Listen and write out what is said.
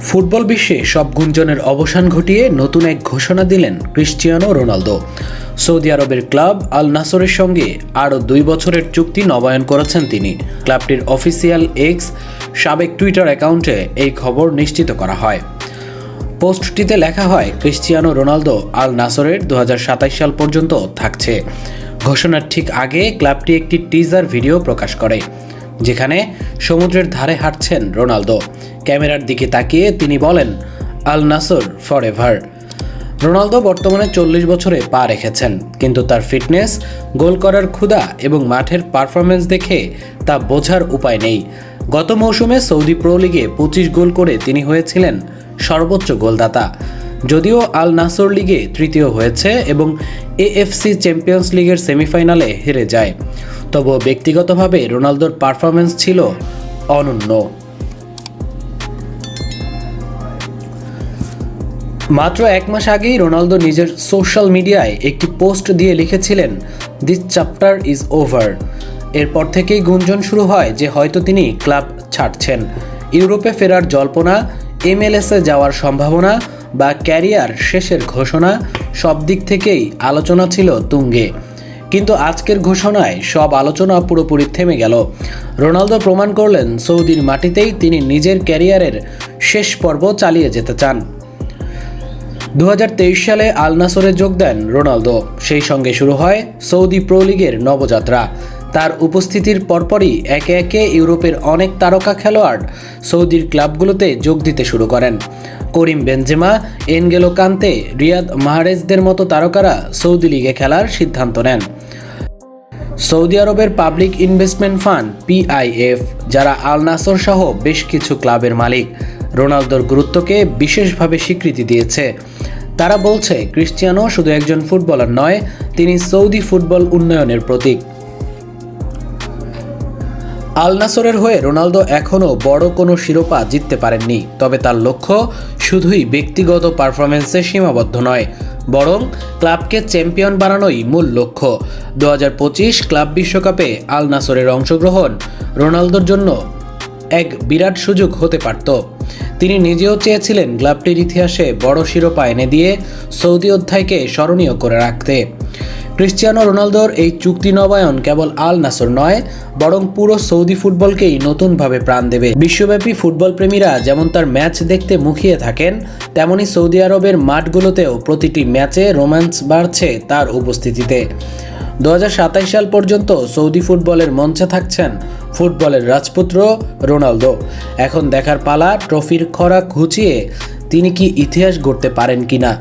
Football বিশ্বে সব গুঞ্জনের অবসান ঘটিয়ে নতুন এক ঘোষণা দিলেন ক্রিস্টিয়ানো রোনালদো। সৌদি আরবের ক্লাব আল নাসরের সঙ্গে আরও 2 বছরের চুক্তি নবায়ন করেছেন তিনি। ক্লাবটির অফিসিয়াল এক্স সাবেক টুইটার অ্যাকাউন্টে এই খবর নিশ্চিত করা হয়। পোস্টটিতে লেখা হয়, ক্রিস্টিয়ানো রোনালদো আল নাসরের 2027 সাল পর্যন্ত থাকছে। ঘোষণার ঠিক আগে ক্লাবটি একটি টিজার ভিডিও প্রকাশ করে, যেখানে সমুদ্রের ধারে হাঁটছেন রোনালদো। ক্যামেরার দিকে তাকিয়ে তিনি বলেন, আল নাসর ফরএভার। রোনালদো বর্তমানে 40 বছরে পা রেখেছেন, কিন্তু তার ফিটনেস, গোল করার ক্ষুধা এবং মাঠের পারফরমেন্স দেখে তা বোঝার উপায় নেই। গত মৌসুমে সৌদি প্রো লিগে 25 গোল করে তিনি হয়েছিলেন সর্বোচ্চ গোলদাতা। যদিও আল নাসর লিগে তৃতীয় হয়েছে এবং এএফসি চ্যাম্পিয়ন্স লিগের সেমিফাইনালে হেরে যায়, তবুও ব্যক্তিগতভাবে রোনালদোর পারফরমেন্স ছিল অনন্য। মাত্র 1 মাস আগেই রোনালদো নিজের সোশ্যাল মিডিয়ায় একটি পোস্ট দিয়ে লিখেছিলেন, দিস চ্যাপ্টার ইজ ওভার। এরপর থেকেই গুঞ্জন শুরু হয় যে হয়তো তিনি ক্লাব ছাড়ছেন। ইউরোপে ফেরার জল্পনা, MLS-এ যাওয়ার সম্ভাবনা বা ক্যারিয়ার শেষের ঘোষণা, সব দিক থেকেই আলোচনা ছিল তুঙ্গে। কিন্তু আজকের ঘোষণায় সব আলোচনা পুরোপুরি থেমে গেল। রোনালদো প্রমাণ করলেন সৌদির মাটিতেই তিনি নিজের ক্যারিয়ারের শেষ পর্ব চালিয়ে যেতে চান। 2023 সালে আল নাসরে যোগ দেন রোনালদো। সেই সঙ্গে শুরু হয় সৌদি প্রো লিগের নবযাত্রা। তার উপস্থিতির পরপরই একে একে ইউরোপের অনেক তারকা খেলোয়াড় সৌদির ক্লাবগুলোতে যোগ দিতে শুরু করেন। করিম বেনজেমা, এনগেলো কান্তে, রিয়াদ মাহরেজদের মতো তারকারা সৌদি লিগে খেলার সিদ্ধান্ত নেন। সৌদি আরবের পাবলিক ইনভেস্টমেন্ট ফান্ড PIF, যারা আল নাসর সহ বেশ কিছু ক্লাবের মালিক, রোনালদোর গুরুত্বকে বিশেষভাবে স্বীকৃতি দিয়েছে। তারা বলছে, ক্রিস্টিয়ানো শুধু একজন ফুটবলার নয়, তিনি সৌদি ফুটবল উন্নয়নের প্রতীক। আল নাসরের হয়ে রোনালদো এখনও বড় কোনো শিরোপা জিততে পারেননি, তবে তার লক্ষ্য শুধুই ব্যক্তিগত পারফরমেন্সে সীমাবদ্ধ নয়, বরং ক্লাবকে চ্যাম্পিয়ন বানানোই মূল লক্ষ্য। 2025 ক্লাব বিশ্বকাপে আল নাসরের অংশগ্রহণ রোনালদোর জন্য এক বিরাট সুযোগ হতে পারত। তিনি নিজেও চেয়েছিলেন ক্লাবটির ইতিহাসে বড় শিরোপা এনে দিয়ে সৌদি অধ্যায়কে স্মরণীয় করে রাখতে। ক্রিস্টিয়ানো রোনালদোর এই চুক্তি নবায়ন কেবল আল নাসর নয়, বরং পুরো সৌদি ফুটবলকেই নতুনভাবে প্রাণ দেবে। বিশ্বব্যাপী ফুটবল প্রেমীরা যেমন তার ম্যাচ দেখতে মুখিয়ে থাকেন, তেমনি সৌদি আরবের মাঠগুলোতেও প্রতিটি ম্যাচে রোম্যান্স বাড়ছে তার উপস্থিতিতে। 2027 সাল পর্যন্ত সৌদি ফুটবলের মঞ্চে থাকছেন ফুটবলের রাজপুত্র রোনালদো। এখন দেখার পালা, ট্রফির খরা ঘুচিয়ে তিনি কি ইতিহাস গড়তে পারেন কিনা।